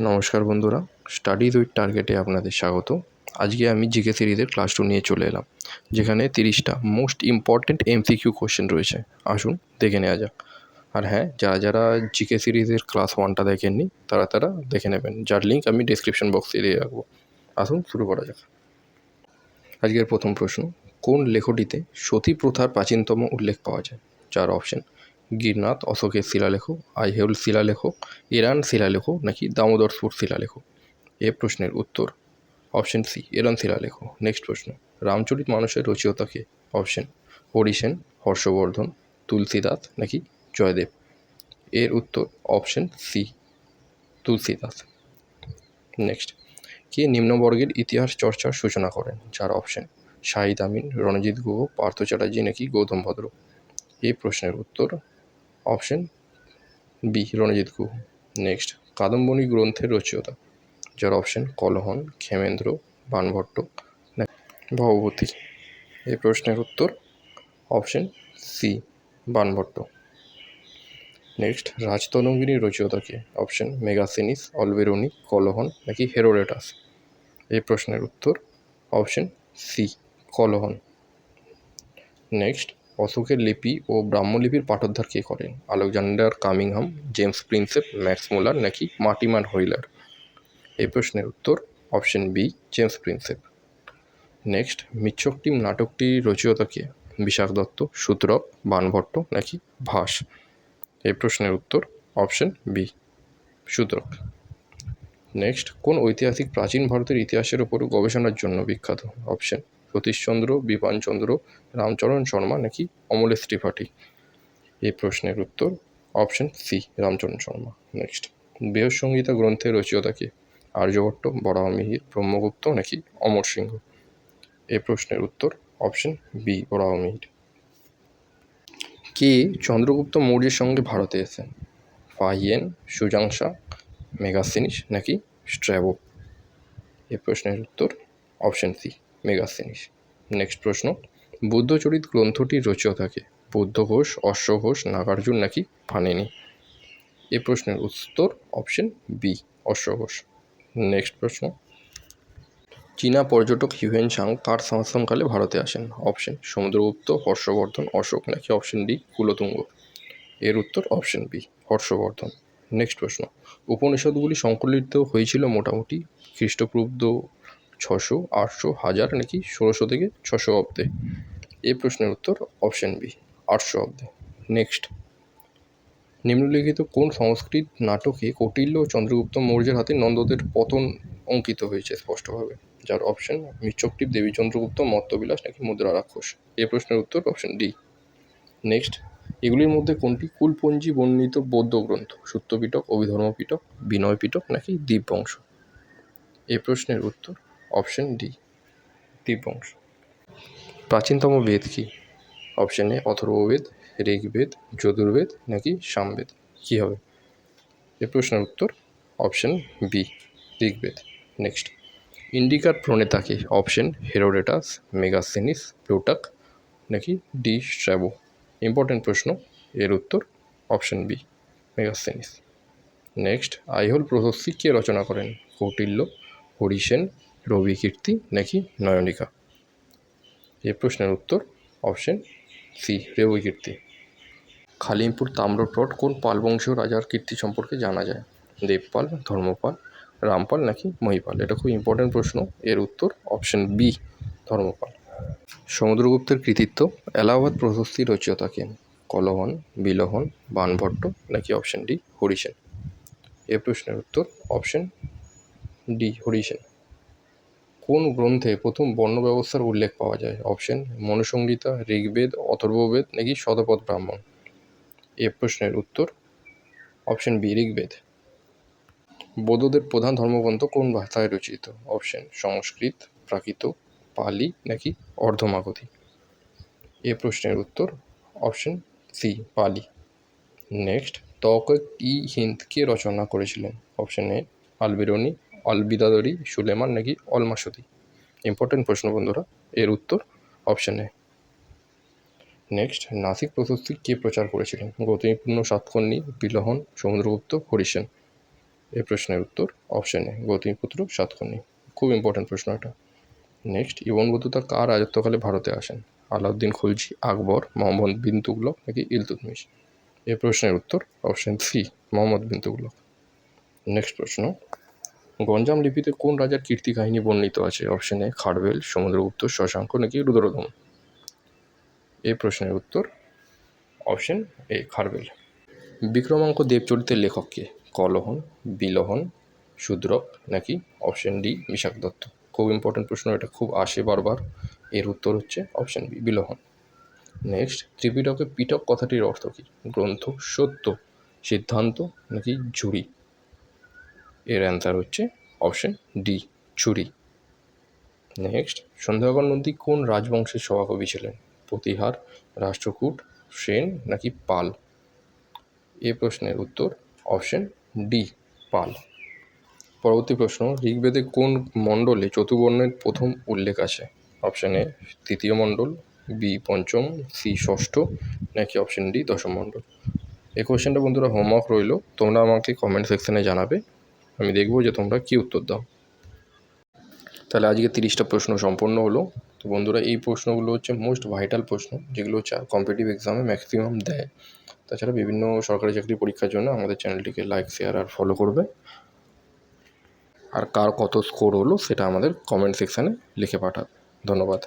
নমস্কার বন্ধুরা, studies with টার্গেটে আপনাদের স্বাগত। আজকে আমি জিকে সিরিজের ক্লাস 2 নিয়ে চলে এলাম, যেখানে 30টা মোস্ট ইম্পর্ট্যান্ট এমসিকিউ কোশ্চেন রয়েছে। আসুন দেখে নেওয়া যাক। আর হ্যাঁ, যারা জিকে সিরিজের ক্লাস 1টা দেখেননি তারা দেখে নেবেন, যার লিঙ্ক আমি ডেসক্রিপশন বক্সে দিয়ে রাখবো। আসুন শুরু করা যাক। আজকের প্রথম প্রশ্ন, কোন লেখটিতে সতী প্রথার প্রাচীনতম উল্লেখ পাওয়া যায়? যার অপশন গিরনাথ অশোকের শিলালেখ, আইহোল শিলালেখ, ইরান শিলালেখ নাকি দামোদরপুর শিলালেখ। এ প্রশ্নের উত্তর অপশন সি, ইরান শিলালেখ। নেক্সট প্রশ্ন, রামচরিত মানসের রচয়িতা কে? অপশন হরিসেন, হর্ষবর্ধন, তুলসীদাস নাকি জয়দেব। এর উত্তর অপশন সি, তুলসীদাস। নেক্সট, কে নিম্নবর্গের ইতিহাস চর্চার সূচনা করেন? যার অপশন শাহিদ আমিন, রণজিৎ গুহ, পার্থ চ্যাটার্জি নাকি গৌতম ভদ্র। এই প্রশ্নের উত্তর option B, Ranajit Guha. Next, Kadambini গ্রন্থের রচয়িতা? যার অপশন কলহন, ক্ষেমেন্দ্র, বাণভট্ট নাকি ভবভূতি। এই প্রশ্নের উত্তর অপশন সি, বাণভট্ট। নেক্সট, রাজতরঙ্গিনীর রচয়িতা কে? অপশন মেগাসিনিস, অলবেরুনি, কলহন নাকি হেরোডোটাস। এই প্রশ্নের উত্তর অপশন সি, কলহন। নেক্সট, অশোকের লিপি ও ব্রাহ্মলিপির পাঠোদ্ধার কে করেন? Alexander Cunningham, James Prinsep, Max Muller নাকি মার্টিমান হুইলার। এই প্রশ্নের উত্তর option B, James Prinsep. Next, Mrichchhakatikam নাটকটির রচয়িতা কে? বিশাখ দত্ত, সূত্রক, বাণভট্ট নাকি ভাস। এই প্রশ্নের উত্তর অপশন বি, সূত্রক। নেক্সট, কোন ঐতিহাসিক প্রাচীন ভারতের ইতিহাসের উপর গবেষণার জন্য বিখ্যাত? অপশন সতীশচন্দ্র, বিপানচন্দ্র, রামচরণ শর্মা নাকি অমলেশ ত্রিপাঠী। এই প্রশ্নের উত্তর option C, Ram Charan Sharma. Next, Brihat Samhita গ্রন্থের রচয়িতা কে? আর্যভট্ট, বরাহমিহির, ব্রহ্মগুপ্ত নাকি অমর সিংহ। এই প্রশ্নের উত্তর অপশন বি, বরাহমিহির। কে চন্দ্রগুপ্ত মৌর্যের সঙ্গে ভারতে এসেন? ফাহিয়েন, সুজাংশা, মেগাসিনিস নাকি স্ট্র্যাবো। এই প্রশ্নের উত্তর অপশন সি, মেগাসিনিস। নেক্সট প্রশ্ন, বুদ্ধচরিত গ্রন্থটির রচয়িতা কে? বুদ্ধঘোষ, অশ্বঘোষ, নাগার্জুন নাকি পাণিনি। এই প্রশ্নের উত্তর অপশন বি, অশ্বঘোষ। নেক্সট প্রশ্ন, চীনা পর্যটক হিউয়েন সাং কার শাসনকালে ভারতে আসেন? অপশন সমুদ্রগুপ্ত, হর্ষবর্ধন, অশোক নাকি অপশন ডি, কুলোতুঙ্গ। এর উত্তর অপশন বি, হর্ষবর্ধন। নেক্সট প্রশ্ন, উপনিষদগুলি সংকলিত হয়েছিল মোটামুটি খ্রিস্টপূর্ব 600, 800, 1000 নাকি 1600 থেকে 600 অব্দে। এই প্রশ্নের উত্তর অপশন বি, 800 অব্দে। নেক্সট, নিম্নলিখিত কোন সংস্কৃত নাটকে কৌটিল্য ও চন্দ্রগুপ্ত মৌর্যের হাতে নন্দদের পতন অঙ্কিত হয়েছে স্পষ্টভাবে? যার অপশন মৃচ্ছকটিপ, দেবী চন্দ্রগুপ্ত, মত্তবিলাস নাকি মুদ্রা রাক্ষস। এই প্রশ্নের উত্তর অপশন ডি। নেক্সট, এগুলির মধ্যে কোনটি কুলপঞ্জি বর্ণিত বৌদ্ধ গ্রন্থ? সূত্রপিটক, অভিধর্ম পিটক, বিনয় পিটক নাকি দীপবংশ। এই প্রশ্নের উত্তর অপশন ডি, দীপবংশ। প্রাচীনতম বেদ কি? অপশন এ অথর্ববেদ, ঋগ্বেদ, যজুর্বেদ নাকি সামবেদ। কী হবে? এই প্রশ্নের উত্তর অপশন বি, ঋগ্বেদ। নেক্সট, ইন্ডিকার প্রণেতা কে? অপশন হেরোডোটাস, মেগাসিনিস, প্লুটাক নাকি ডি, স্ট্র্যাবো। ইম্পর্টেন্ট প্রশ্ন, এর উত্তর অপশন বি, মেগাসিনিস। নেক্সট, আইহোল প্রশস্তি কে রচনা করেন? কৌটিল্য, হরিসেন, রবিকীর্তি নাকি নয়নিকা। এই প্রশ্নের উত্তর অপশন সি, রবিকীর্তি। খালিমপুর তাম্রপট কোন পাল বংশীয় রাজার কীর্তি সম্পর্কে জানা যায়? দেবপাল, ধর্মপাল, রামপাল নাকি মহিপাল। এটা খুব ইম্পর্টেন্ট প্রশ্ন। এর উত্তর অপশন বি, ধর্মপাল। সমুদ্রগুপ্তের কৃতিত্ব এলাহাবাদ প্রশস্তির রচয়িতা কে? কলহন, বিলহন, বাণভট্ট নাকি অপশন ডি, হরিসেন। এ প্রশ্নের উত্তর অপশন ডি, হরিসেন। কোন গ্রন্থে প্রথম বর্ণ ব্যবস্থার উল্লেখ পাওয়া যায়? অপশন মনুসংহিতা, ঋগ্বেদ, অথর্ববেদ নাকি শতপথ ব্রাহ্মণ। এ প্রশ্নের উত্তর অপশন বি, ঋগ্বেদ। বৌদ্ধদের প্রধান ধর্মগ্রন্থ কোন ভাষায় রচিত? অপশন সংস্কৃত, প্রাকৃত, পালি নাকি অর্ধমাগধী। এ প্রশ্নের উত্তর অপশন সি, পালি। নেক্সট, তওয়াক-ই-হিন্দ কে রচনা করেছিলেন? অপশন এ আলবেরুনি, আল-বিদাদরি, সুলেমান নাকি অল-মাসুদি। ইম্পর্টেন্ট প্রশ্ন বন্ধুরা, এর উত্তর অপশন এ। নেক্সট, নাসিক প্রশস্তি কে প্রচার করেছিলেন? গৌতমীপূর্ণ, সাতকর্ণী, বিলহন, সমুদ্রগুপ্ত, হরিসেন। এই প্রশ্নের উত্তর অপশন এ গৌতমীপুত্র সাতকর্ণী। খুব ইম্পর্ট্যান্ট প্রশ্ন এটা। নেক্সট, ইবন বতুতা কার রাজত্বকালে ভারতে আসেন? আলাউদ্দিন খলজি, আকবর, মোহাম্মদ বিন তুগলক নাকি ইলতুৎমিশ? এই প্রশ্নের উত্তর option C Mohammad bin Tughlaq. Next প্রশ্ন, গঞ্জাম লিপিতে কোন রাজার কীর্তি কাহিনী বর্ণিত আছে? অপশন এ খারবেল, সমুদ্রগুপ্ত, শশাঙ্ক নাকি রুদ্রদমন? এই প্রশ্নের উত্তর অপশন এ খারবেল। বিক্রমাঙ্ক দেবচরিতের লেখক কে? কলহন, বিলহন, শূদ্রক নাকি অপশন ডি বিশাখ দত্ত? খুব ইম্পর্টেন্ট প্রশ্ন, এটা খুব আসে বারবার। এর উত্তর হচ্ছে অপশন বি বিলহন। নেক্সট, ত্রিপিটকে পিটক কথাটির অর্থ কী? গ্রন্থ, সত্য, সিদ্ধান্ত নাকি ঝুড়ি? এর অ্যান্সার হচ্ছে অপশন ডি ঝুড়ি। নেক্সট, সন্ধ্যাকর নন্দী কোন রাজবংশের সভাকবি ছিলেন? প্রতিহার, রাষ্ট্রকূট, সেন নাকি পাল? এ প্রশ্নের উত্তর অপশন ডি পাল। পরবর্তী প্রশ্ন, ঋগ্বেদে কোন মণ্ডলে চতুর্বর্ণের প্রথম উল্লেখ আছে? অপশন এ তৃতীয় মণ্ডল, বি পঞ্চম, সি ষষ্ঠ নাকি অপশন ডি দশম মণ্ডল? এই কোয়েশ্চেনটা বন্ধুরা হোমওয়ার্ক রইল, তোমরা আমাকে কমেন্ট সেকশানে জানাবে, আমি দেখবো যে তোমরা কী উত্তর দাও। তাহলে আজকে 30টা প্রশ্ন সম্পন্ন হলো। তো বন্ধুরা, এই প্রশ্নগুলো হচ্ছে মোস্ট ভাইটাল প্রশ্ন, যেগুলো হচ্ছে কম্পিটিটিভ এক্সামে ম্যাক্সিমাম দেয়। তাছাড়া বিভিন্ন সরকারি চাকরি পরীক্ষার জন্য আমাদের চ্যানেলটিকে লাইক, শেয়ার আর ফলো করবে। আর কার কত স্কোর হলো সেটা আমাদের কমেন্ট সেকশানে লিখে পাঠাবে। ধন্যবাদ।